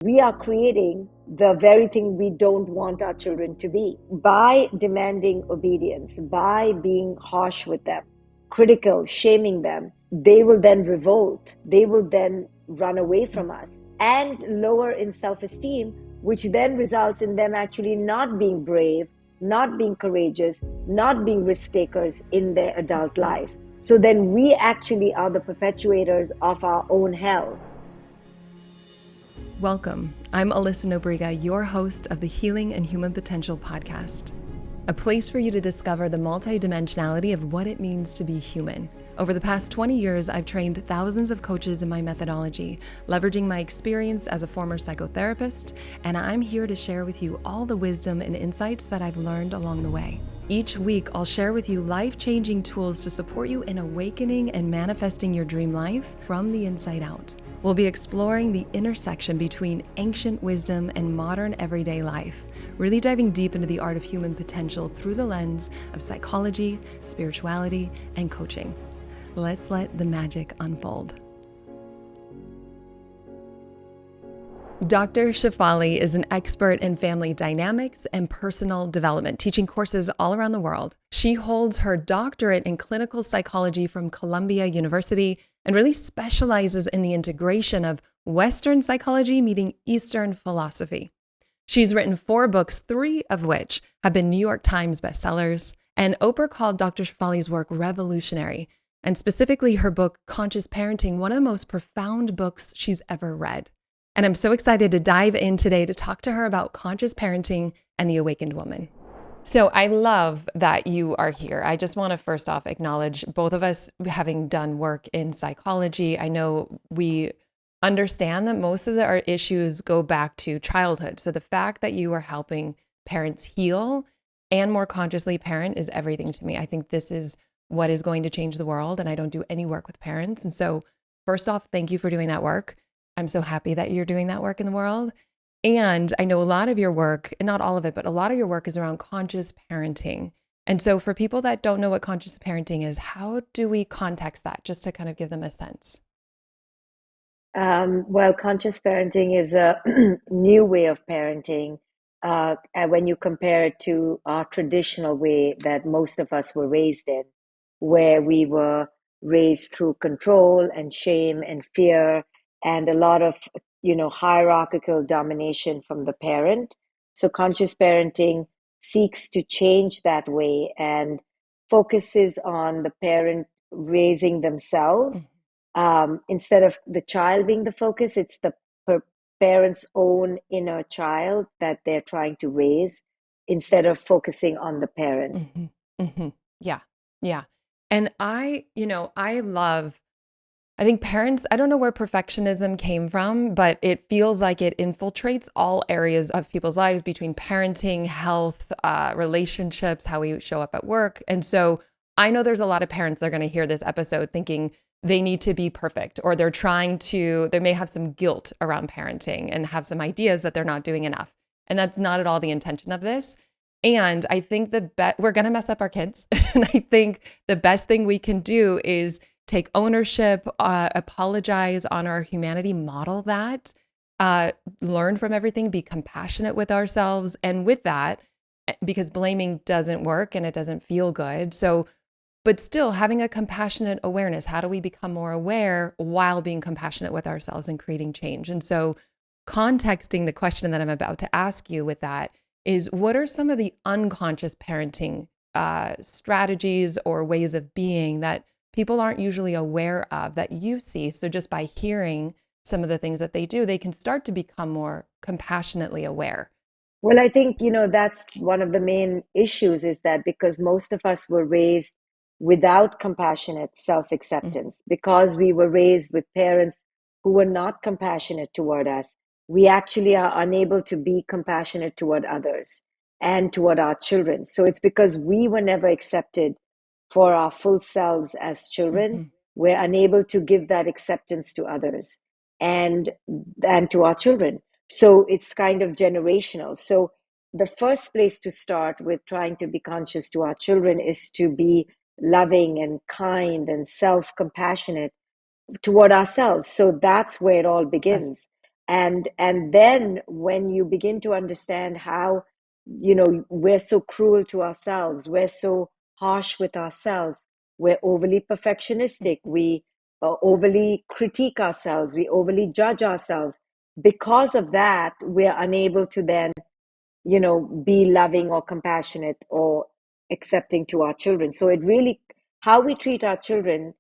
we are creating the very thing we don't want our children to be by demanding obedience, by being harsh with them, critical, shaming them. They will then revolt. They will then run away from us and lower in self-esteem, which then results in them actually not being brave, not being courageous, not being risk takers in their adult life. So then we actually are the perpetuators of our own hell. Welcome. I'm Alyssa Nobriga, your host of the Healing and Human Potential podcast, a place for you to discover the multidimensionality of what it means to be human. Over the past 20 years, I've trained thousands of coaches in my methodology, leveraging my experience as a former psychotherapist, and I'm here to share with you all the wisdom and insights that I've learned along the way. Each week, I'll share with you life-changing tools to support you in awakening and manifesting your dream life from the inside out. We'll be exploring the intersection between ancient wisdom and modern everyday life, really diving deep into the art of human potential through the lens of psychology, spirituality, and coaching. Let's let the magic unfold. Dr. Shefali is an expert in family dynamics and personal development, teaching courses all around the world. She holds her doctorate in clinical psychology from Columbia University and really specializes in the integration of Western psychology meeting Eastern philosophy. She's written 4 books, 3 of which have been New York Times bestsellers, and Oprah called Dr. Shefali's work revolutionary, and specifically her book, Conscious Parenting, one of the most profound books she's ever read. And I'm so excited to dive in today to talk to her about conscious parenting and the awakened woman. So I love that you are here. I just want to first off acknowledge both of us having done work in psychology. I know we understand that most of our issues go back to childhood. So the fact that you are helping parents heal and more consciously parent is everything to me. I think this is what is going to change the world, and I don't do any work with parents. And so first off, thank you for doing that work. I'm so happy that you're doing that work in the world. And I know a lot of your work, not all of it, but a lot of your work is around conscious parenting. And so for people that don't know what conscious parenting is, how do we context that just to kind of give them a sense? Well, conscious parenting is a new way of parenting and when you compare it to our traditional way that most of us were raised in, where we were raised through control and shame and fear and a lot of, hierarchical domination from the parent. So conscious parenting seeks to change that way and focuses on the parent raising themselves. Instead of the child being the focus, it's the parent's own inner child that they're trying to raise instead of focusing on the parent. Mm-hmm. Mm-hmm. Yeah. Yeah. And I think parents, I don't know where perfectionism came from, but it feels like it infiltrates all areas of people's lives between parenting, health, relationships, how we show up at work. And so I know there's a lot of parents that are going to hear this episode thinking they need to be perfect, or they may have some guilt around parenting and have some ideas that they're not doing enough. And that's not at all the intention of this. And I think we're going to mess up our kids. And I think the best thing we can do is take ownership, apologize, honor our humanity, model that, learn from everything, be compassionate with ourselves. And with that, because blaming doesn't work and it doesn't feel good. But still having a compassionate awareness, how do we become more aware while being compassionate with ourselves and creating change? And so contexting the question that I'm about to ask you with that is, what are some of the unconscious parenting strategies or ways of being that people aren't usually aware of that you see? So just by hearing some of the things that they do, they can start to become more compassionately aware. Well, I think, that's one of the main issues is that because most of us were raised without compassionate self-acceptance, because we were raised with parents who were not compassionate toward us, we actually are unable to be compassionate toward others and toward our children. So it's because we were never accepted for our full selves as children, we're unable to give that acceptance to others and to our children. So it's kind of generational. So the first place to start with trying to be conscious to our children is to be loving and kind and self-compassionate toward ourselves. So that's where it all begins. And then when you begin to understand how, we're so cruel to ourselves, we're so harsh with ourselves, we're overly perfectionistic, we overly critique ourselves, we overly judge ourselves. Because of that, we're unable to then, be loving or compassionate or accepting to our children. So it really, how we treat our children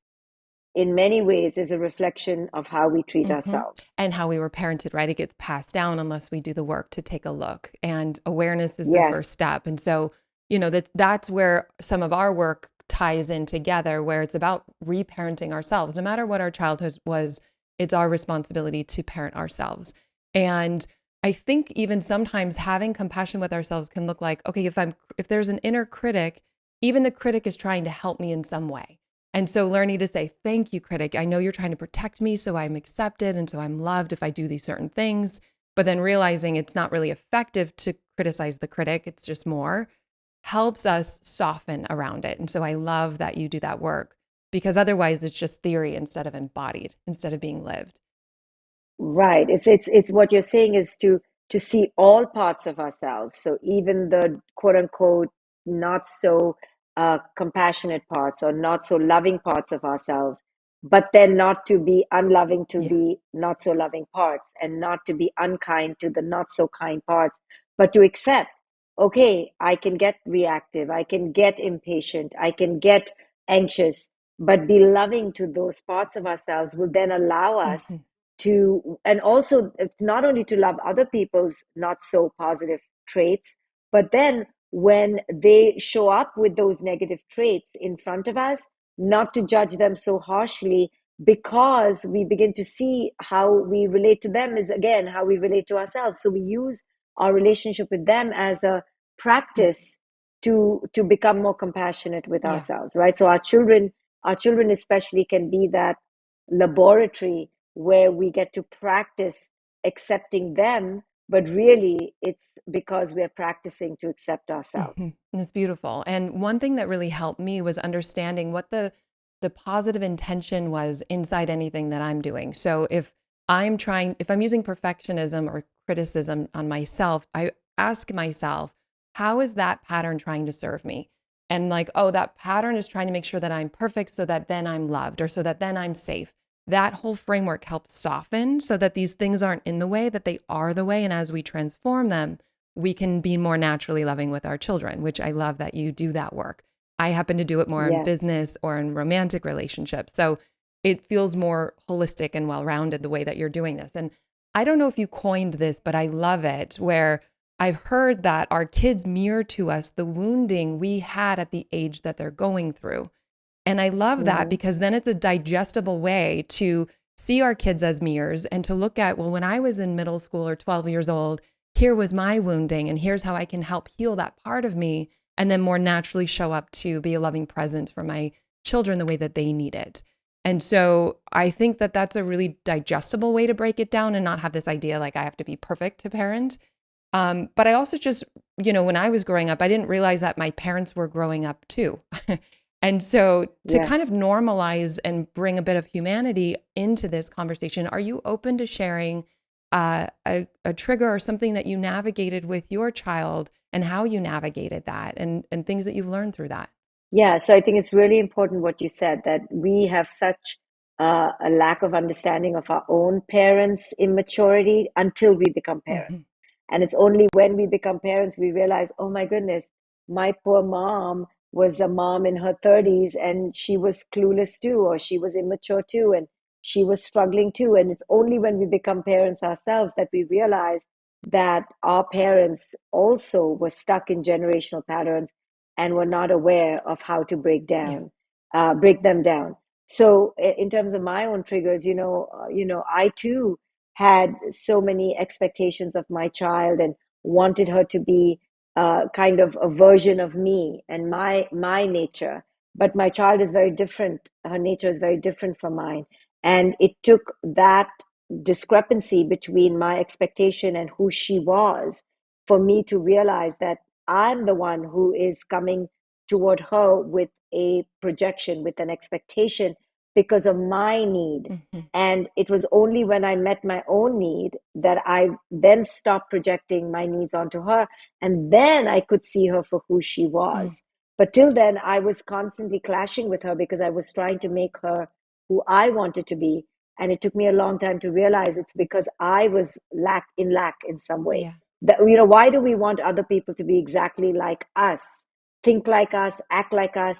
in many ways is a reflection of how we treat Hmm. ourselves. And how we were parented, right? It gets passed down unless we do the work to take a look. And awareness is the Yes. first step. And so, that's where some of our work ties in together, where it's about reparenting ourselves. No matter what our childhood was, it's our responsibility to parent ourselves. And I think even sometimes having compassion with ourselves can look like, okay, if there's an inner critic, even the critic is trying to help me in some way. And so learning to say, thank you, critic. I know you're trying to protect me, so I'm accepted and so I'm loved if I do these certain things. But then realizing it's not really effective to criticize the critic, it's just more, helps us soften around it. And so I love that you do that work, because otherwise it's just theory instead of embodied, instead of being lived. Right. It's what you're saying is to see all parts of ourselves. So even the quote unquote not so compassionate parts or not so loving parts of ourselves, but then not to be unloving to Yeah. the not so loving parts, and not to be unkind to the not so kind parts, but to accept, okay, I can get reactive, I can get impatient, I can get anxious, but be loving to those parts of ourselves will then allow us Hmm. to, and also not only to love other people's not so positive traits, but then when they show up with those negative traits in front of us, not to judge them so harshly, because we begin to see how we relate to them is again how we relate to ourselves. So we use our relationship with them as a practice to become more compassionate with Yeah. ourselves, right? So our children especially can be that laboratory where we get to practice accepting them, but really it's because we're practicing to accept ourselves. Hmm. It's beautiful. And one thing that really helped me was understanding what the positive intention was inside anything that I'm doing. So if I'm using perfectionism or criticism on myself, I ask myself, how is that pattern trying to serve me? And like, oh, that pattern is trying to make sure that I'm perfect so that then I'm loved or so that then I'm safe. That whole framework helps soften so that these things aren't in the way, that they are the way. And as we transform them, we can be more naturally loving with our children, which I love that you do that work. I happen to do it more in Yes. business or in romantic relationships. So it feels more holistic and well rounded the way that you're doing this. And I don't know if you coined this, but I love it, where I've heard that our kids mirror to us the wounding we had at the age that they're going through. And I love that Mm-hmm. because then it's a digestible way to see our kids as mirrors and to look at, well, when I was in middle school or 12 years old, here was my wounding, and here's how I can help heal that part of me and then more naturally show up to be a loving presence for my children the way that they need it. And so I think that that's a really digestible way to break it down and not have this idea like I have to be perfect to parent. But I also just, when I was growing up, I didn't realize that my parents were growing up too. And so to Yeah. kind of normalize and bring a bit of humanity into this conversation, are you open to sharing a trigger or something that you navigated with your child and how you navigated that and things that you've learned through that? Yeah, so I think it's really important what you said, that we have such a lack of understanding of our own parents' immaturity until we become parents. Hmm. And it's only when we become parents we realize, oh my goodness, my poor mom was a mom in her 30s and she was clueless too, or she was immature too, and she was struggling too. And it's only when we become parents ourselves that we realize that our parents also were stuck in generational patterns and were not aware of how to Yeah. break them down. So, in terms of my own triggers, I too had so many expectations of my child and wanted her to be kind of a version of me and my nature. But my child is very different. Her nature is very different from mine, and it took that discrepancy between my expectation and who she was for me to realize that I'm the one who is coming toward her with a projection, with an expectation, because of my need. Mm-hmm. And it was only when I met my own need that I then stopped projecting my needs onto her. And then I could see her for who she Mm. was. But till then, I was constantly clashing with her because I was trying to make her who I wanted to be. And it took me a long time to realize it's because I was lack in some way. Yeah. That, why do we want other people to be exactly like us, think like us, act like us?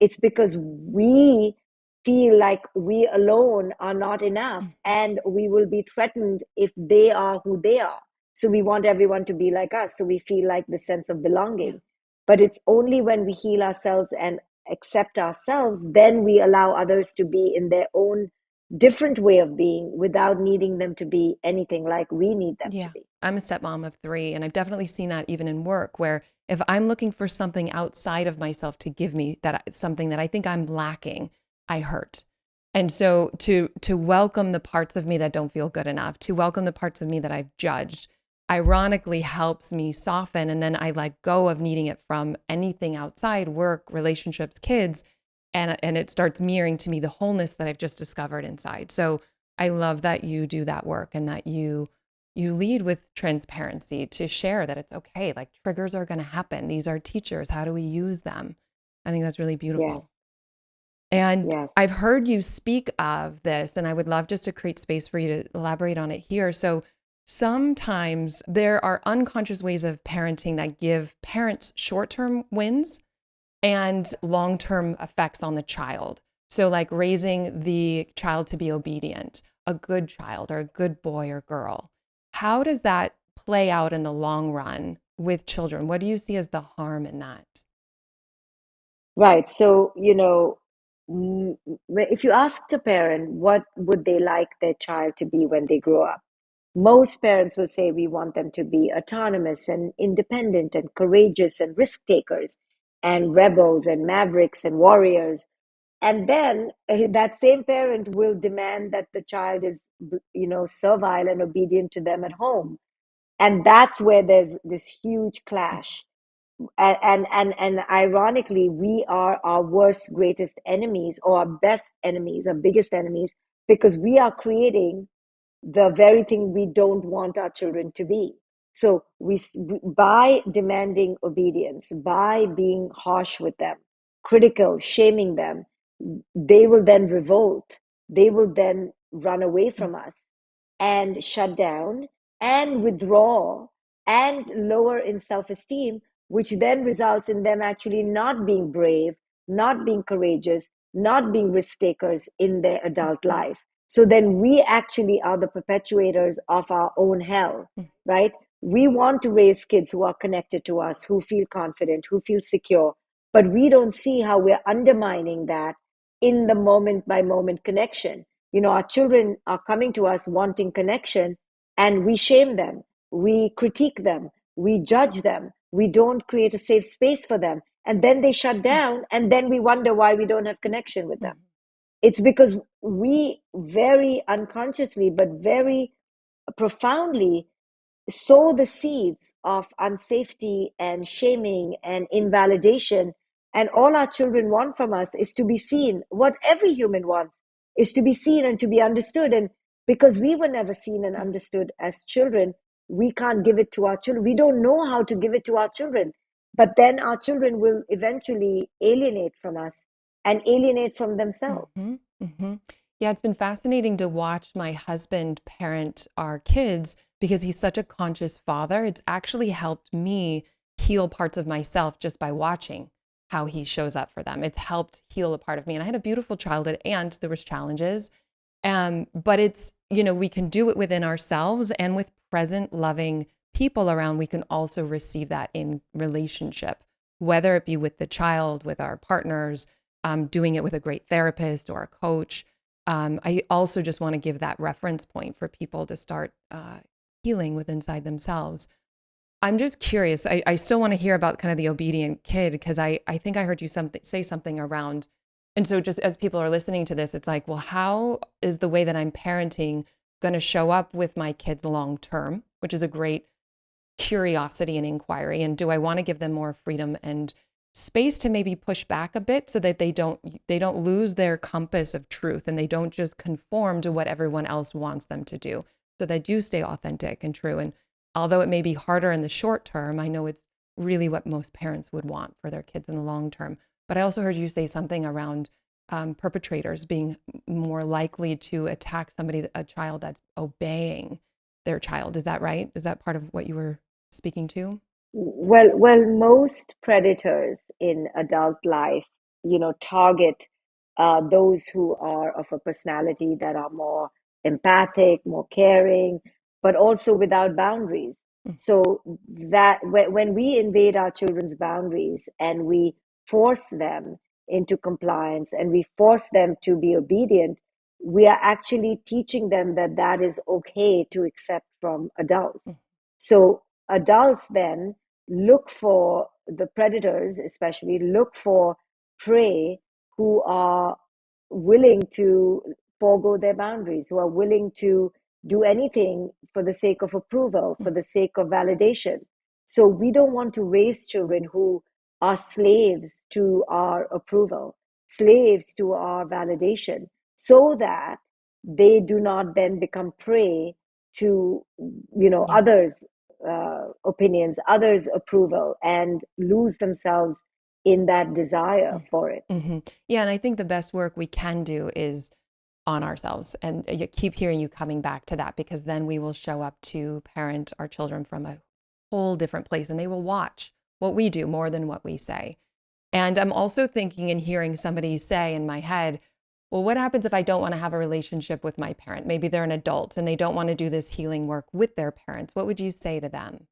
It's because we feel like we alone are not enough, Mm-hmm. and we will be threatened if they are who they are. So we want everyone to be like us, so we feel like the sense of Yeah. belonging. But it's only when we heal ourselves and accept ourselves, then we allow others to be in their own different way of being without needing them to be anything like we need them to Yeah. be. I'm a stepmom of three, and I've definitely seen that even in work, where if I'm looking for something outside of myself to give me something that I think I'm lacking, I hurt. And so to welcome the parts of me that don't feel good enough, to welcome the parts of me that I've judged, ironically helps me soften, and then I let go of needing it from anything outside, work, relationships, kids, and it starts mirroring to me the wholeness that I've just discovered inside. So I love that you do that work and that you lead with transparency to share that it's okay. Like triggers are going to happen. These are teachers. How do we use them? I think that's really Yes, beautiful. And yes. I've heard you speak of this, and I would love just to create space for you to elaborate on it here. So sometimes there are unconscious ways of parenting that give parents short term wins and long term effects on the child. So, like raising the child to be obedient, a good child or a good boy or girl. How does that play out in the long run with children? What do you see as the harm in that? Right. So, if you asked a parent what would they like their child to be when they grow up, most parents will say we want them to be autonomous and independent and courageous and risk takers and rebels and mavericks and warriors. And then that same parent will demand that the child is, servile and obedient to them at home. And that's where there's this huge clash. And ironically, we are our worst greatest enemies, or our best enemies, our biggest enemies, because we are creating the very thing we don't want our children to be. So by demanding obedience, by being harsh with them, critical, shaming them, they will then revolt. They will then run away Mm, from us and shut down and withdraw and lower in self-esteem, which then results in them actually not being brave, not being courageous, not being risk takers in their adult mhm, life. So then we actually are the perpetuators of our own hell, mm, right? We want to raise kids who are connected to us, who feel confident, who feel secure, but we don't see how we're undermining that in the moment by moment connection. Our children are coming to us wanting connection, and we shame them, we critique them, we judge them, we don't create a safe space for them. And then they shut mm, down, and then we wonder why we don't have connection with them. mhm, It's because we very unconsciously, but very profoundly, sow the seeds of unsafety and shaming and invalidation. And all our children want from us is to be seen. What every human wants is to be seen and to be understood. And because we were never seen and mm. understood as children, we can't give it to our children. We don't know how to give it to our children. But then our children will eventually alienate from us and alienate from themselves. Mm-hmm. Mm-hmm. Yeah, it's been fascinating to watch my husband parent our kids because he's such a conscious father. It's actually helped me heal parts of myself just by watching how he shows up for them. It's helped heal a part of me. And I had a beautiful childhood and there was challenges. But it's, we can do it within ourselves and with present loving people around, we can also receive that in relationship, whether it be with the child, with our partners, doing it with a great therapist or a coach. I also just want to give that reference point for people to start healing with inside themselves. I'm just curious. I still want to hear about kind of the obedient kid because I think I heard you say something around. And so just as people are listening to this, it's like, well, how is the way that I'm parenting going to show up with my kids long term, which is a great curiosity and inquiry. And do I want to give them more freedom and space to maybe push back a bit so that they don't lose their compass of truth, and they don't just conform to what everyone else wants them to do, so they do stay authentic and true. And although it may be harder in the short term, I know it's really what most parents would want for their kids in the long term. But I also heard you say something around perpetrators being more likely to attack a child that's obeying their child. Is that right? Is that part of what you were speaking to? Well, most predators in adult life, target those who are of a personality that are more empathic, more caring, but also without boundaries. Mm, So that when we invade our children's boundaries and we force them into compliance and we force them to be obedient, we are actually teaching them that that is okay to accept from adults. mm, So adults then look for the predators, especially look for prey who are willing to forego their boundaries, who are willing to do anything for the sake of approval, mm. for the sake of validation. So we don't want to raise children who are slaves to our approval, slaves to our validation, so that they do not then become prey to Yeah. others opinions, others approval, and lose themselves in that desire Mm. for it. Yeah, and I think the best work we can do is on ourselves. And I keep hearing you coming back to that, because then we will show up to parent our children from a whole different place, and they will watch what we do more than what we say. And I'm also thinking and hearing somebody say in my head, well, what happens if I don't want to have a relationship with my parent? Maybe they're an adult and they don't want to do this healing work with their parents. What would you say to them?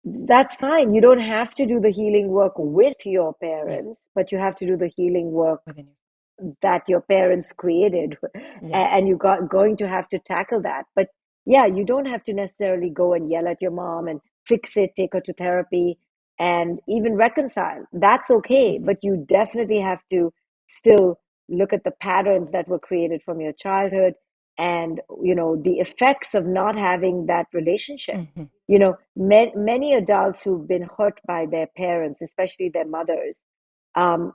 That's fine. You don't have to do the healing work with your Yeah, parents, but you have to do the healing work within yourself. that your parents created, Yeah. and you got going to have to tackle that. But yeah, you don't have to necessarily go and yell at your mom and fix it, take her to therapy, and even reconcile. That's okay, Hmm. but you definitely have to still look at the patterns that were created from your childhood, and the effects of not having that relationship. Hmm. Many adults who've been hurt by their parents, especially their mothers, um,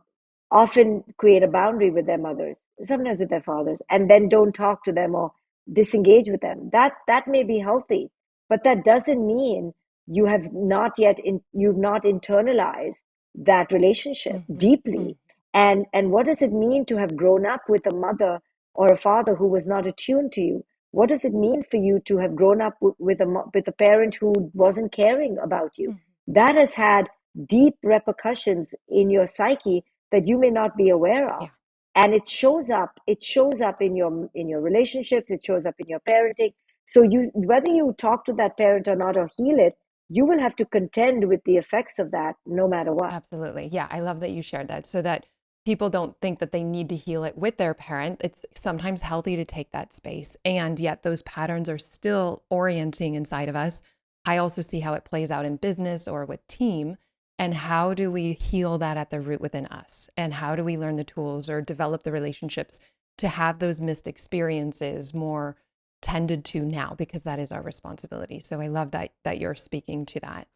often create a boundary with their mothers, sometimes with their fathers, and then don't talk to them or disengage with them. That may be healthy, but that doesn't mean you've not internalized that relationship Hmm. deeply. And what does it mean to have grown up with a mother or a father who was not attuned to you? What does it mean for you to have grown up with a parent who wasn't caring about you? Hmm. That has had deep repercussions in your psyche that you may not be aware of. Yeah. And it shows up in your relationships, it shows up in your parenting. So you whether you talk to that parent or not or heal it, you will have to contend with the effects of that no matter what. Absolutely. Yeah, I love that you shared that, so that people don't think that they need to heal it with their parent. It's sometimes healthy to take that space, and yet those patterns are still orienting inside of us. I also see how it plays out in business or with team. And how do we heal that at the root within us? And how do we learn the tools or develop the relationships to have those missed experiences more tended to now, because that is our responsibility. So I love that you're speaking to that.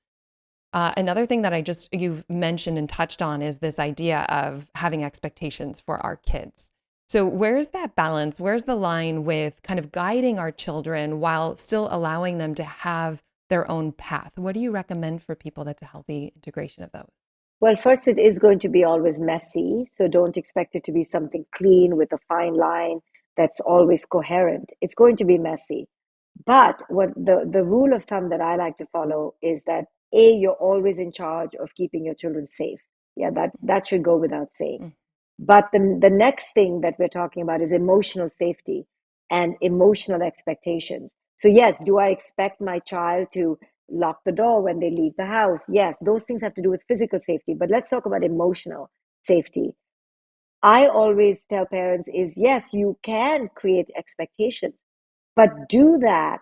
Another thing that you've mentioned and touched on is this idea of having expectations for our kids. So, where's that balance? Where's the line with kind of guiding our children while still allowing them to have their own path? What do you recommend for people that's a healthy integration of those? Well, first, it is going to be always messy, so don't expect it to be something clean with a fine line that's always coherent. It's going to be messy. But what the rule of thumb that I like to follow is that A, you're always in charge of keeping your children safe. Yeah, that should go without saying. Mm, But the next thing that we're talking about is emotional safety and emotional expectations. So yes, do I expect my child to lock the door when they leave the house? Yes, those things have to do with physical safety, but let's talk about emotional safety. I always tell parents is yes, you can create expectations, but do that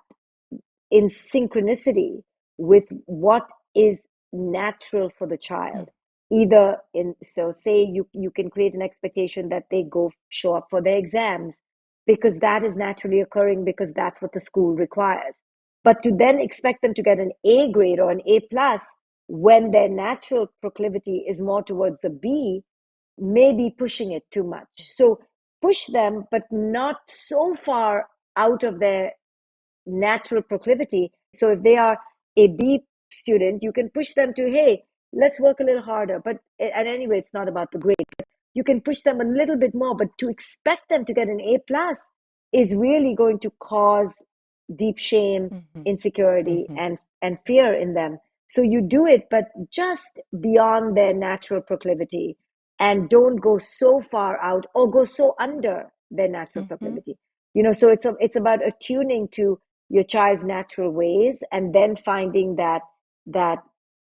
in synchronicity with what is natural for the mm, child. Either in, so say you can create an expectation that they go show up for their exams because that is naturally occurring because that's what the school requires. But to then expect them to get an A grade or an A plus, when their natural proclivity is more towards the B, maybe pushing it too much. So push them, but not so far out of their natural proclivity. So if they are a B student, you can push them to, hey, let's work a little harder. But and anyway, it's not about the grade. You can push them a little bit more, but to expect them to get an A plus is really going to cause deep shame, insecurity, and fear in them. So you do it, but just beyond their natural proclivity, and don't go so far out or go so under their natural proclivity. So it's about attuning to your child's natural ways, and then finding that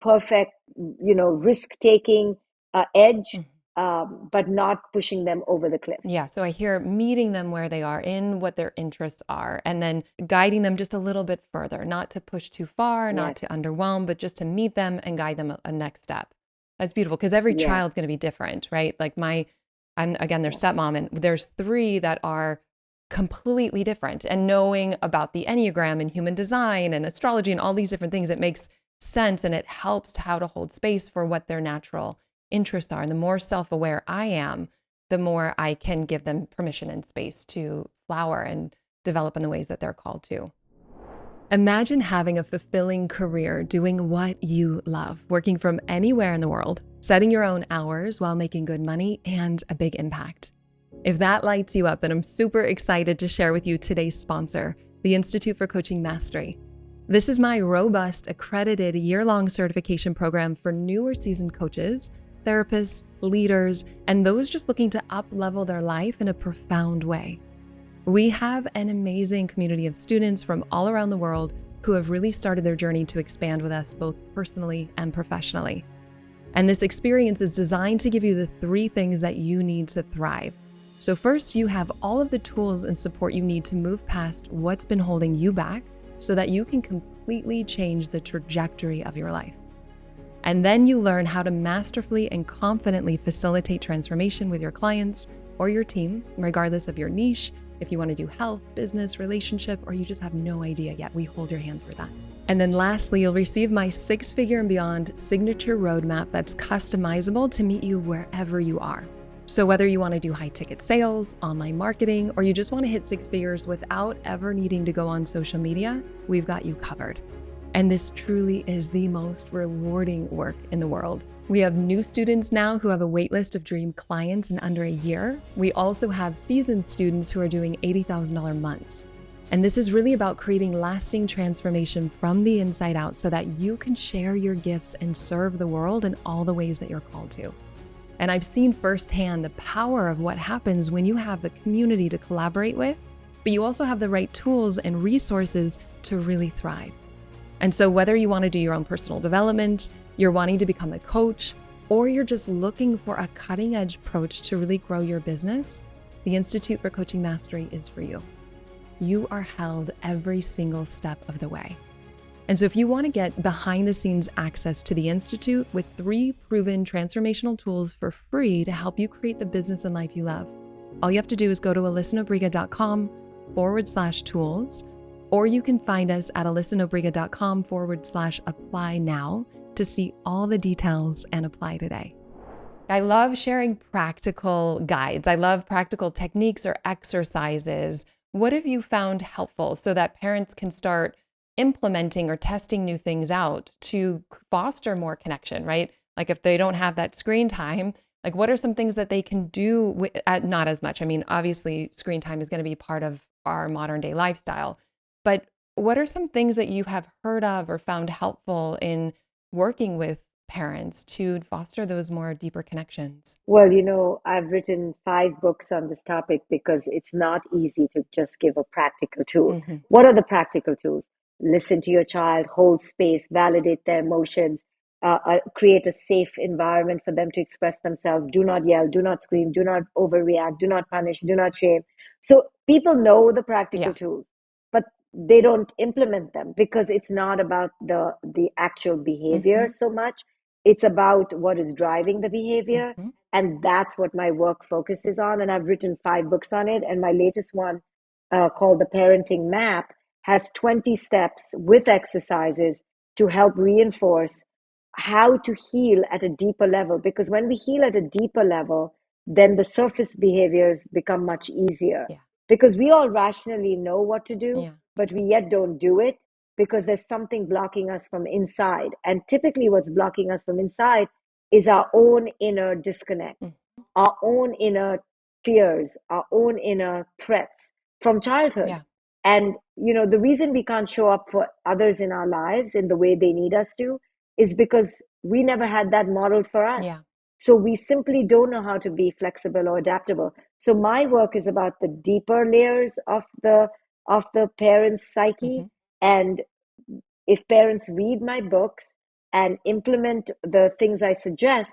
perfect, risk taking edge, but not pushing them over the cliff. Yeah. So I hear meeting them where they are in what their interests are, and then guiding them just a little bit further, not to push too far, not Yes, to underwhelm, but just to meet them and guide them a next step. That's beautiful because every yes, child's going to be different, right? Like I'm again their yes, stepmom, and there's three that are completely different. And knowing about the Enneagram and human design and astrology and all these different things, it makes sense, and it helps to how to hold space for what their natural interests are. And the more self-aware I am, the more I can give them permission and space to flower and develop in the ways that they're called to. Imagine having a fulfilling career doing what you love, working from anywhere in the world, setting your own hours while making good money and a big impact. If that lights you up, then I'm super excited to share with you today's sponsor, the Institute for Coaching Mastery. This is my robust, accredited year-long certification program for newer seasoned coaches, therapists, leaders, and those just looking to up-level their life in a profound way. We have an amazing community of students from all around the world who have really started their journey to expand with us both personally and professionally. And this experience is designed to give you the three things that you need to thrive. So first, you have all of the tools and support you need to move past what's been holding you back so that you can completely change the trajectory of your life. And then you learn how to masterfully and confidently facilitate transformation with your clients or your team, regardless of your niche. If you want to do health, business, relationship, or you just have no idea yet, we hold your hand for that. And then lastly, you'll receive my 6-figure and beyond signature roadmap that's customizable to meet you wherever you are. So whether you want to do high ticket sales, online marketing, or you just want to hit 6 figures without ever needing to go on social media, we've got you covered. And this truly is the most rewarding work in the world. We have new students now who have a waitlist of dream clients in under a year. We also have seasoned students who are doing $80,000 months. And this is really about creating lasting transformation from the inside out so that you can share your gifts and serve the world in all the ways that you're called to. And I've seen firsthand the power of what happens when you have the community to collaborate with, but you also have the right tools and resources to really thrive. And so whether you want to do your own personal development, you're wanting to become a coach, or you're just looking for a cutting edge approach to really grow your business, the Institute for Coaching Mastery is for you. You are held every single step of the way. And so if you want to get behind the scenes access to the Institute with 3 proven transformational tools for free to help you create the business and life you love, all you have to do is go to alyssanobriga.com/tools, or you can find us at alyssanobriga.com/apply now to see all the details and apply today. I love sharing practical guides. I love practical techniques or exercises. What have you found helpful so that parents can start implementing or testing new things out to foster more connection, right? Like if they don't have that screen time, like what are some things that they can do not as much? I mean, obviously screen time is going to be part of our modern day lifestyle, but what are some things that you have heard of or found helpful in working with parents to foster those more deeper connections? Well, I've written 5 books on this topic because it's not easy to just give a practical tool. What are the practical tools? Listen to your child, hold space, validate their emotions, create a safe environment for them to express themselves. Do not yell, do not scream, do not overreact, do not punish, do not shame. So people know the practical Yeah. tools, but they don't implement them because it's not about the actual behavior so much. It's about what is driving the behavior. And that's what my work focuses on. And I've written 5 books on it. And my latest one, called The Parenting Map, has 20 steps with exercises to help reinforce how to heal at a deeper level. Because when we heal at a deeper level, then the surface behaviors become much easier. Yeah. Because we all rationally know what to do, Yeah. but we yet don't do it because there's something blocking us from inside. And typically, what's blocking us from inside is our own inner disconnect, Mm. our own inner fears, our own inner threats from childhood. Yeah. And, the reason we can't show up for others in our lives in the way they need us to is because we never had that modeled for us. Yeah. So we simply don't know how to be flexible or adaptable. So my work is about the deeper layers of the parent's psyche. Mm-hmm. And if parents read my books and implement the things I suggest,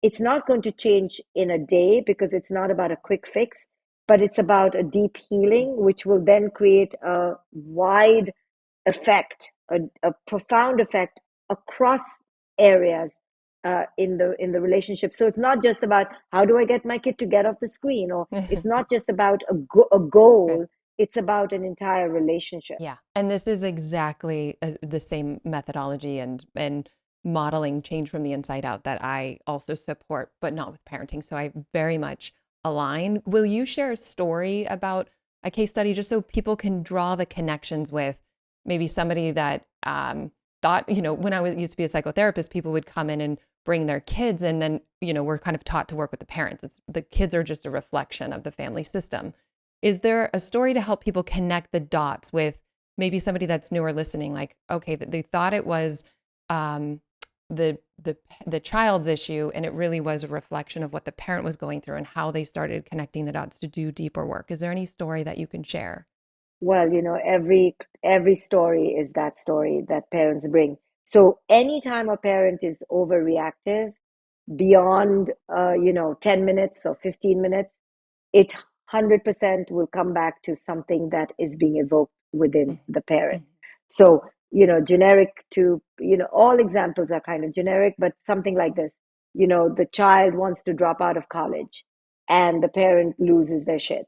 it's not going to change in a day because it's not about a quick fix, but it's about a deep healing, which will then create a wide effect, a profound effect across areas in the relationship. So it's not just about how do I get my kid to get off the screen, or it's not just about a Good. goal. It's about an entire relationship. Yeah. And this is exactly the same methodology and modeling change from the inside out that I also support, but not with parenting. So I very much align. Will you share a story about a case study just so people can draw the connections with maybe somebody that thought, when I used to be a psychotherapist, people would come in and bring their kids, and then, we're kind of taught to work with the parents. The kids are just a reflection of the family system. Is there a story to help people connect the dots with maybe somebody that's newer listening? Like, okay, they thought it was um, the the child's issue, and it really was a reflection of what the parent was going through and how they started connecting the dots to do deeper work. Is there any story that you can share? Well, every story is that story that parents bring. So anytime a parent is overreactive beyond 10 minutes or 15 minutes, it 100% will come back to something that is being evoked within Mhm. the parent. Mhm. So, generic to, all examples are kind of generic, but something like this, the child wants to drop out of college and the parent loses their shit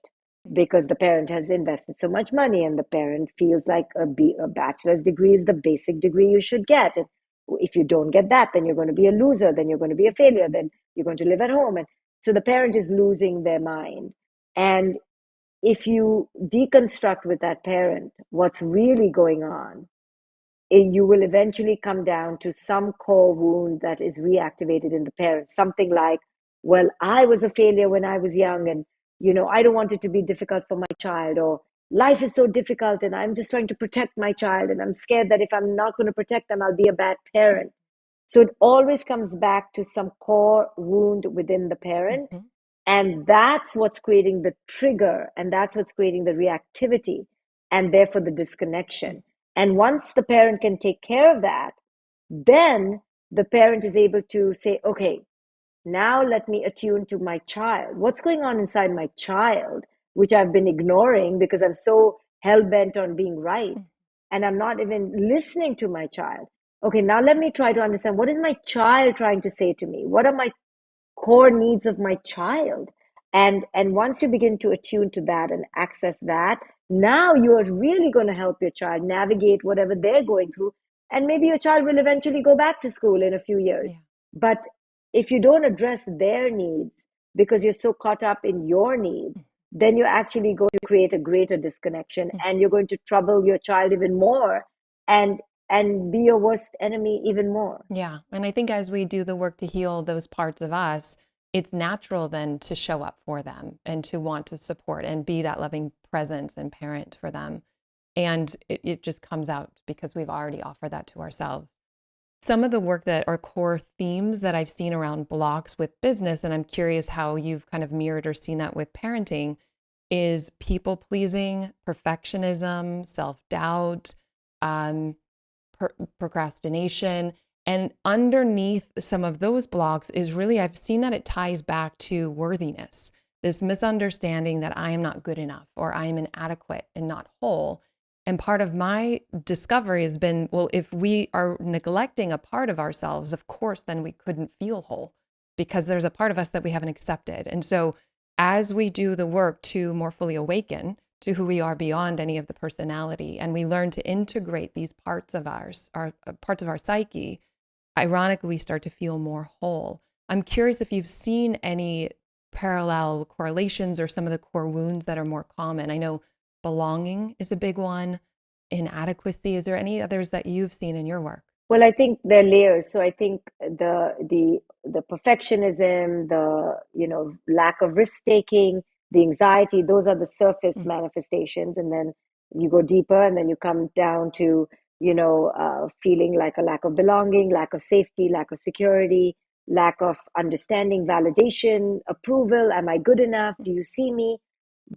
because the parent has invested so much money, and the parent feels like a bachelor's degree is the basic degree you should get. And if you don't get that, then you're going to be a loser, then you're going to be a failure, then you're going to live at home. And so the parent is losing their mind. And if you deconstruct with that parent what's really going on, you will eventually come down to some core wound that is reactivated in the parent. Something like, well, I was a failure when I was young, and I don't want it to be difficult for my child, or life is so difficult and I'm just trying to protect my child, and I'm scared that if I'm not going to protect them, I'll be a bad parent. So it always comes back to some core wound within the parent. Mhm. And that's what's creating the trigger, and that's what's creating the reactivity, and therefore the Mhm. disconnection. And once the parent can take care of that, then the parent is able to say, okay, now let me attune to my child. What's going on inside my child, which I've been ignoring because I'm so hell bent on being right, Mhm. and I'm not even listening to my child. Okay, now let me try to understand, what is my child trying to say to me? What are my core needs of my child? And once you begin to attune to that and access that, now you are really going to help your child navigate whatever they're going through. And maybe your child will eventually go back to school in a few years. Yeah. But if you don't address their needs because you're so caught up in your needs, then you're actually going to create a greater disconnection, Mhm. and you're going to trouble your child even more, and and be your worst enemy even more. Yeah. And I think as we do the work to heal those parts of us, it's natural then to show up for them and to want to support and be that loving presence and parent for them. And it just comes out because we've already offered that to ourselves. Some of the work that are core themes that I've seen around blocks with business, and I'm curious how you've kind of mirrored or seen that with parenting, is people pleasing, perfectionism, self doubt, um, procrastination. And underneath some of those blocks is really, I've seen that it ties back to worthiness, this misunderstanding that I am not good enough or I am inadequate and not whole. And part of my discovery has been, well, if we are neglecting a part of ourselves, of course, then we couldn't feel whole because there's a part of us that we haven't accepted. And so as we do the work to more fully awaken to who we are beyond any of the personality, and we learn to integrate these parts of ours, our parts of our psyche, ironically, we start to feel more whole. I'm curious if you've seen any parallel correlations or some of the core wounds that are more common. I know belonging is a big one, inadequacy. Is there any others that you've seen in your work? Well, I think they're layers. So I think the perfectionism, the lack of risk taking, the anxiety, those are the surface Mm, manifestations, and then you go deeper, and then you come down to feeling like a lack of belonging, lack of safety, lack of security, lack of understanding, validation, approval. Am I good enough? mm, Do you see me?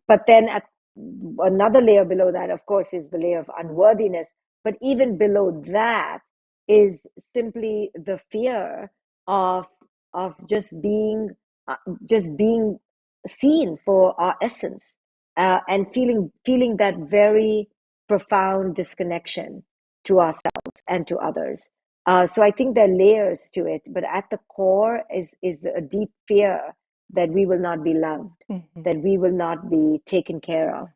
But then at another layer below that, of course, is the layer of unworthiness. But even below that is simply the fear of just uh, being seen for our essence, and feeling that very profound disconnection to ourselves and to others. So I think there are layers to it, but at the core is a deep fear that we will not be loved, mhm, that we will not be taken care of.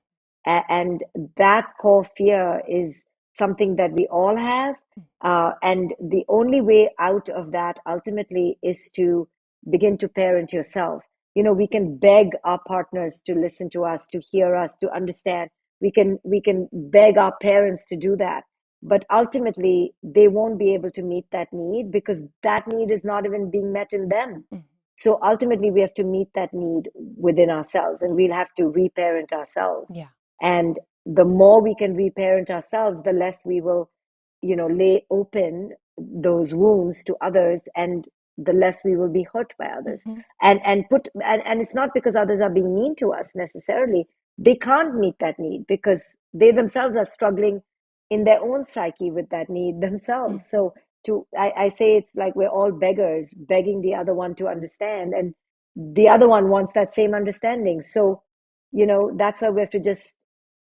And that core fear is something that we all have. And the only way out of that ultimately is to begin to parent yourself. We can beg our partners to listen to us, to hear us, to understand. We can beg our parents to do that. But ultimately, they won't be able to meet that need because that need is not even being met in them. mhm. So ultimately, we have to meet that need within ourselves, and we'll have to reparent ourselves. Yeah. And the more we can reparent ourselves, the less we will, lay open those wounds to others, and the less we will be hurt by others. Hmm. And it's not because others are being mean to us necessarily. They can't meet that need because they themselves are struggling in their own psyche with that need themselves. Hmm. So I say it's like we're all beggars begging the other one to understand, and the other one wants that same understanding. So that's why we have to just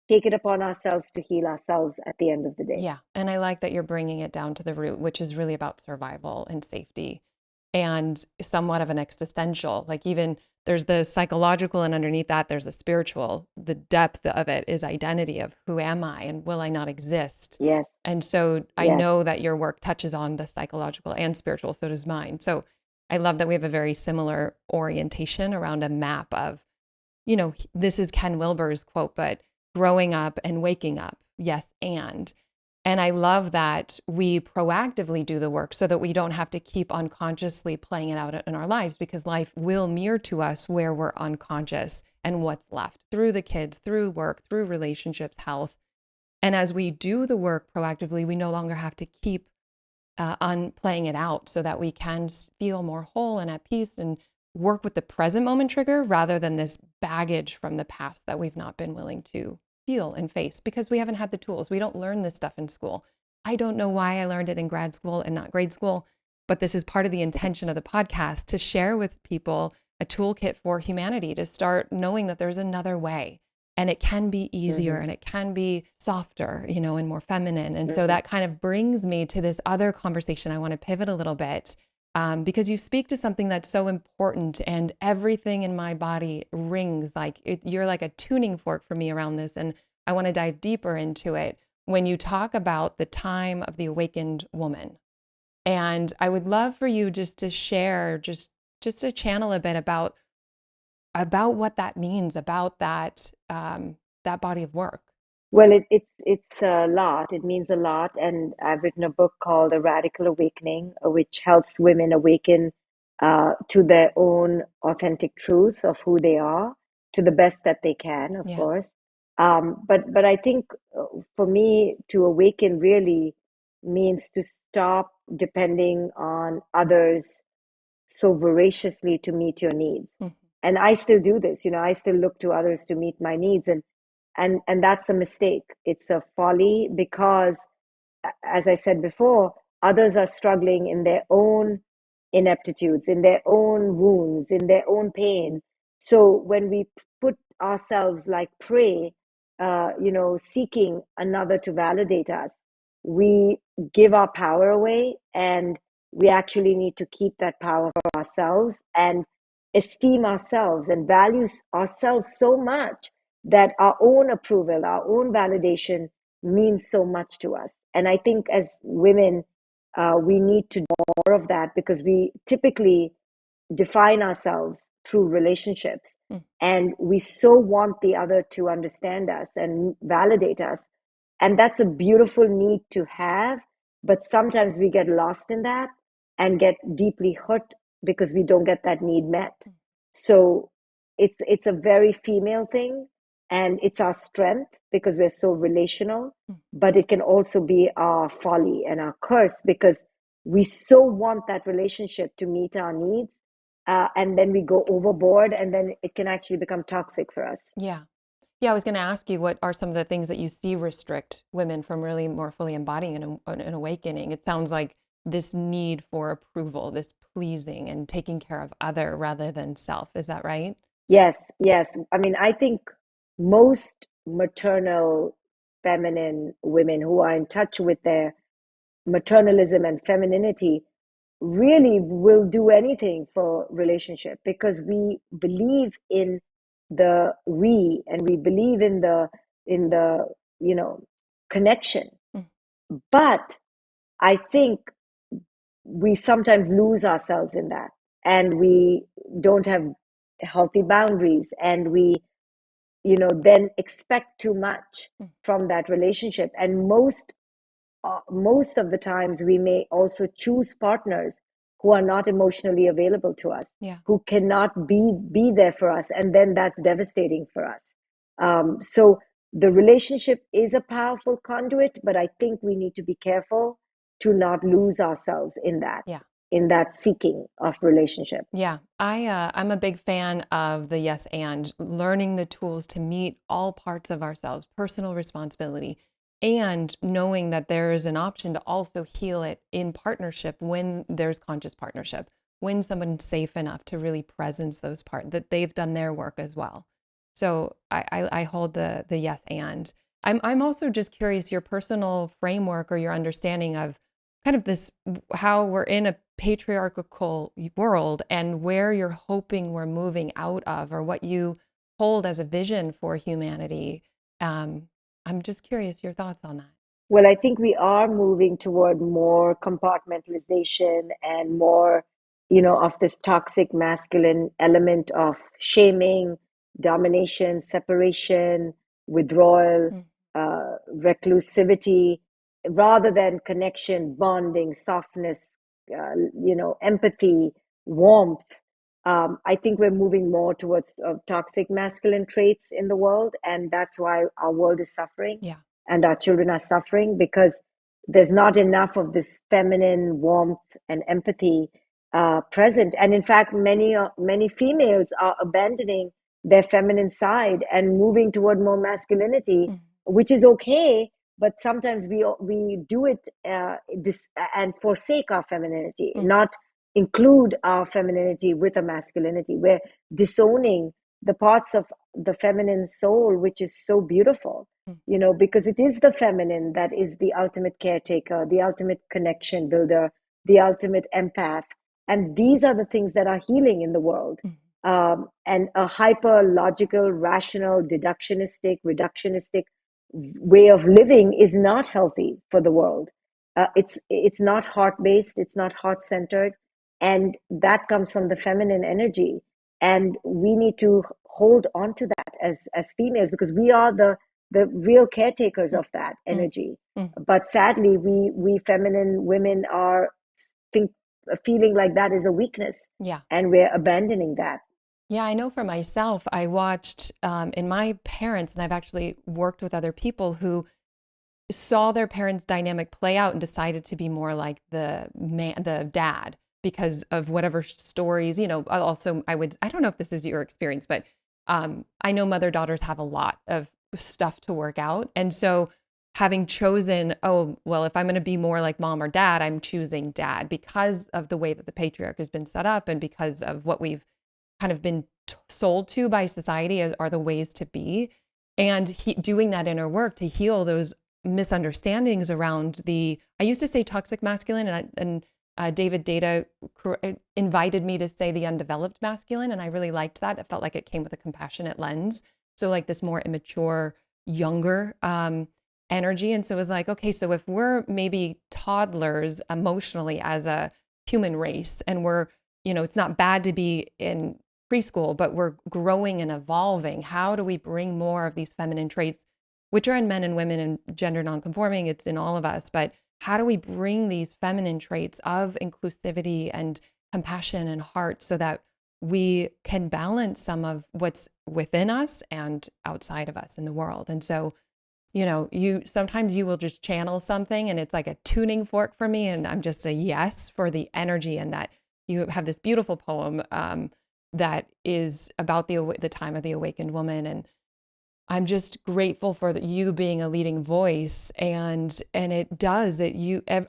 take it upon ourselves to heal ourselves at the end of the day. Yeah. And I like that you're bringing it down to the root, which is really about survival and safety and somewhat of an existential. Like, even there's the psychological, and underneath that, there's a spiritual. The depth of it is identity of who am I and will I not exist? Yes, And so I yes. know that your work touches on the psychological and spiritual, so does mine. So I love that we have a very similar orientation around a map of, this is Ken Wilber's quote, but growing up and waking up. Yes. And I love that we proactively do the work so that we don't have to keep unconsciously playing it out in our lives, because life will mirror to us where we're unconscious and what's left through the kids, through work, through relationships, health. And as we do the work proactively, we no longer have to keep on playing it out, so that we can feel more whole and at peace and work with the present moment trigger rather than this baggage from the past that we've not been willing to feel and face because we haven't had the tools. We don't learn this stuff in school. I don't know why I learned it in grad school and not grade school, but this is part of the intention of the podcast, to share with people a toolkit for humanity to start knowing that there's another way, and it can be easier Mm-hmm, and it can be softer, and more feminine. And so mm-hmm, that kind of brings me to this other conversation. I want to pivot a little bit, because you speak to something that's so important, and everything in my body rings like you're like a tuning fork for me around this. And I want to dive deeper into it when you talk about the time of the awakened woman. And I would love for you just to share, just to channel a bit about what that means, about that body of work. Well, it's a lot. It means a lot, and I've written a book called The Radical Awakening, which helps women awaken to their own authentic truth of who they are, to the best that they can, of Yeah. course. But I think for me to awaken really means to stop depending on others so voraciously to meet your needs. Mhm. And I still do this, I still look to others to meet my needs, and that's a mistake. It's a folly because, as I said before, others are struggling in their own ineptitudes, in their own wounds, in their own pain. So when we put ourselves like prey, seeking another to validate us, we give our power away, and we actually need to keep that power for ourselves and esteem ourselves and value ourselves so much that our own approval, our own validation means so much to us. And I think as women, we need to do more of that because we typically define ourselves through relationships. And we so want the other to understand us and validate us. And that's a beautiful need to have. But sometimes we get lost in that and get deeply hurt because we don't get that need met. So it's a very female thing, and it's our strength because we're so relational, but it can also be our folly and our curse because we so want that relationship to meet our needs, and then we go overboard, and then it can actually become toxic for us. Yeah. Yeah, I was going to ask you, what are some of the things that you see restrict women from really more fully embodying an awakening? It sounds like this need for approval, this pleasing and taking care of other rather than self. Is that right? Yes, yes. I mean, I think most maternal feminine women who are in touch with their maternalism and femininity really will do anything for relationship because we believe in the we, and we believe in the you know connection. Mm. But I think we sometimes lose ourselves in that, and we don't have healthy boundaries, and we then expect too much Mm. from that relationship. And most of the times we may also choose partners who are not emotionally available to us, Yeah. who cannot be there for us, and then that's devastating for us. So the relationship is a powerful conduit, but I think we need to be careful to not lose ourselves Yeah. in that seeking of relationship. Yeah, I'm a big fan of the yes and learning the tools to meet all parts of ourselves, personal responsibility, and knowing that there is an option to also heal it in partnership when there's conscious partnership, when someone's safe enough to really presence those parts that they've done their work as well. So I hold the yes and. I'm also just curious your personal framework or your understanding of kind of this, how we're in a patriarchal world and where you're hoping we're moving out of, or what you hold as a vision for humanity. I'm just curious your thoughts on that. Well, I think we are moving toward more compartmentalization and more, of this toxic masculine element of shaming, domination, separation, withdrawal, Mm. reclusivity, rather than connection, bonding, softness, empathy, warmth. I think we're moving more towards toxic masculine traits in the world, and that's why our world is suffering Yeah. and our children are suffering because there's not enough of this feminine warmth and empathy present. And in fact, many females are abandoning their feminine side and moving toward more masculinity, Mm. which is okay. But sometimes we do it and forsake our femininity, Mm. not include our femininity with a masculinity. We're disowning the parts of the feminine soul, which is so beautiful, Mm. because it is the feminine that is the ultimate caretaker, the ultimate connection builder, the ultimate empath. And these are the things that are healing in the world. Mm. And a hyper logical, rational, deductionistic, reductionistic way of living is not healthy for the world. It's not heart based, it's not heart centered, and that comes from the feminine energy. And we need to hold on to that as females because we are the real caretakers Mm. of that Mm. energy. Mm. But sadly, we feminine women are think, feeling like that is a weakness, Yeah. and we're abandoning that. Yeah, I know for myself, I watched in my parents, and I've actually worked with other people who saw their parents' dynamic play out and decided to be more like the man, the dad, because of whatever stories, also I don't know if this is your experience, but I know mother daughters have a lot of stuff to work out. And so having chosen, oh, well, if I'm going to be more like mom or dad, I'm choosing dad because of the way that the patriarch has been set up and because of what we've kind of been sold to by society as are the ways to be. And doing that inner work to heal those misunderstandings around I used to say toxic masculine, and David Data invited me to say the undeveloped masculine. And I really liked that. It felt like it came with a compassionate lens. So like this more immature, younger energy. And so it was like, okay, so if we're maybe toddlers emotionally as a human race, and we're, it's not bad to be in preschool, but we're growing and evolving. How do we bring more of these feminine traits, which are in men and women and gender nonconforming? It's in all of us. But how do we bring these feminine traits of inclusivity and compassion and heart so that we can balance some of what's within us and outside of us in the world? And so, you sometimes you will just channel something and it's like a tuning fork for me. And I'm just a yes for the energy, and that you have this beautiful poem that is about the time of the awakened woman. And I'm just grateful for you being a leading voice, and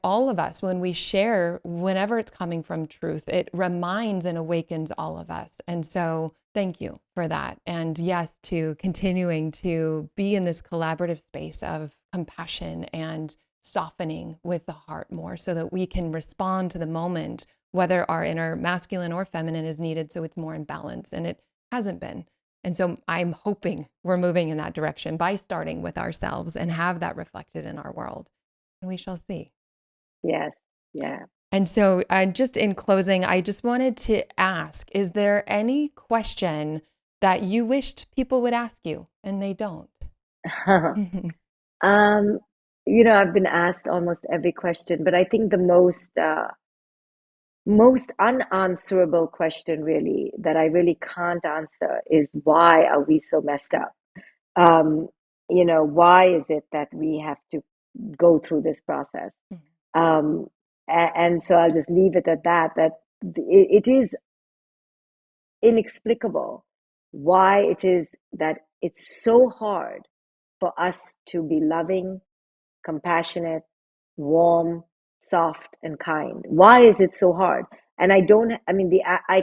all of us, when we share, whenever it's coming from truth, it reminds and awakens all of us. And so thank you for that. And yes, to continuing to be in this collaborative space of compassion and softening with the heart more, so that we can respond to the moment, whether our inner masculine or feminine is needed, so it's more in balance. And it hasn't been. And so I'm hoping we're moving in that direction by starting with ourselves and have that reflected in our world. And we shall see. Yes. Yeah. And so just in closing, I just wanted to ask, is there any question that you wished people would ask you and they don't? I've been asked almost every question, but I think the most unanswerable question really that I really can't answer is, why are we so messed up? Why is it that we have to go through this process? And so I'll just leave it at that it is inexplicable why it is that it's so hard for us to be loving, compassionate, warm, soft, and kind. Why is it so hard? And I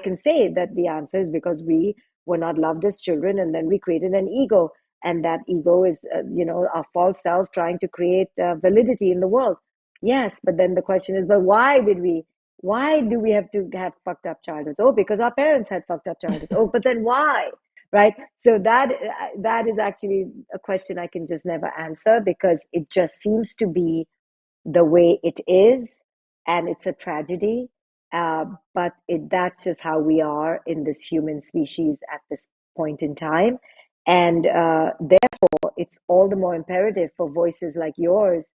can say that the answer is because we were not loved as children, and then we created an ego. And that ego is, our false self trying to create validity in the world. Yes, but then the question is, but why do we have to have fucked up childhoods? Oh, because our parents had fucked up childhoods. Oh, but then why? Right? So that is actually a question I can just never answer, because it just seems to be the way it is, and it's a tragedy. But that's just how we are in this human species at this point in time. And therefore, it's all the more imperative for voices like yours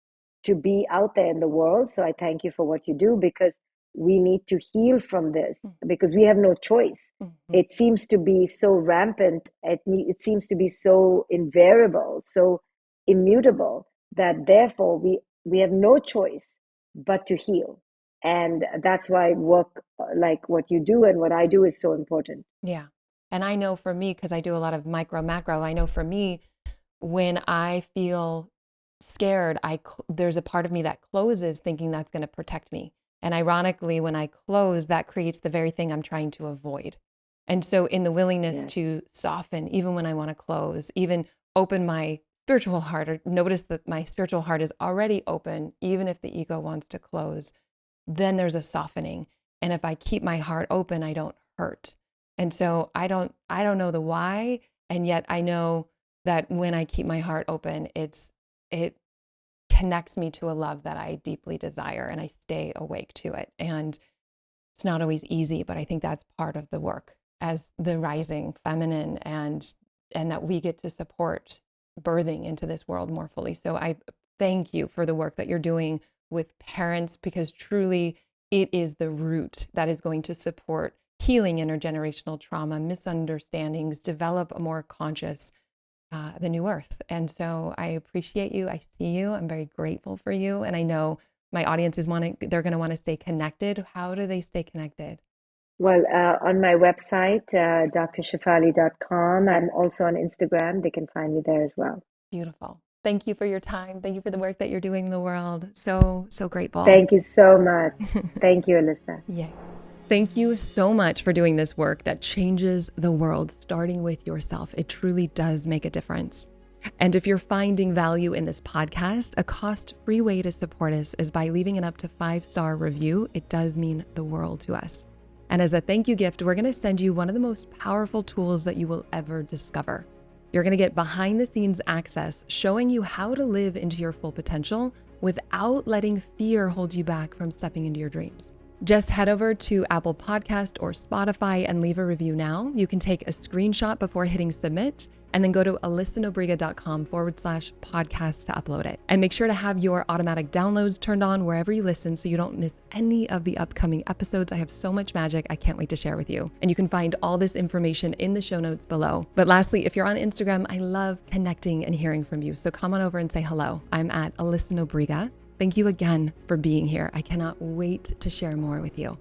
to be out there in the world. So I thank you for what you do, because we need to heal from this, because we have no choice. It seems to be so rampant. It seems to be so invariable, so immutable, that therefore we have no choice but to heal. And that's why work like what you do and what I do is so important. Yeah. And I know for me, because I do a lot of micro, macro, I know for me, when I feel scared, there's a part of me that closes thinking that's going to protect me. And ironically, when I close, that creates the very thing I'm trying to avoid. And so in the willingness to soften, even when I want to close, even open my spiritual heart, or notice that my spiritual heart is already open, even if the ego wants to close, then there's a softening. And if I keep my heart open, I don't hurt. And so I don't know the why. And yet I know that when I keep my heart open, it connects me to a love that I deeply desire, and I stay awake to it. And it's not always easy, but I think that's part of the work as the rising feminine, and that we get to support birthing into this world more fully. So I thank you for the work that you're doing with parents, because truly it is the root that is going to support healing intergenerational trauma, misunderstandings, develop a more conscious the new earth. And so I appreciate you. I see you. I'm very grateful for you. And I know my audience they're going to want to stay connected. How do they stay connected? Well, on my website, drshefali.com. I'm also on Instagram. They can find me there as well. Beautiful. Thank you for your time. Thank you for the work that you're doing in the world. So grateful. Thank you so much. Thank you, Alyssa. Yay. Thank you so much for doing this work that changes the world, starting with yourself. It truly does make a difference. And if you're finding value in this podcast, a cost-free way to support us is by leaving an up to 5-star review. It does mean the world to us. And as a thank you gift, we're going to send you one of the most powerful tools that you will ever discover. You're going to get behind the scenes access showing you how to live into your full potential without letting fear hold you back from stepping into your dreams. Just head over to Apple Podcast or Spotify and leave a review now. You can take a screenshot before hitting submit and then go to alyssanobriga.com/podcast to upload it. And make sure to have your automatic downloads turned on wherever you listen so you don't miss any of the upcoming episodes. I have so much magic I can't wait to share with you. And you can find all this information in the show notes below. But lastly, if you're on Instagram, I love connecting and hearing from you. So come on over and say hello. I'm at Alyssa Nobriga. Thank you again for being here. I cannot wait to share more with you.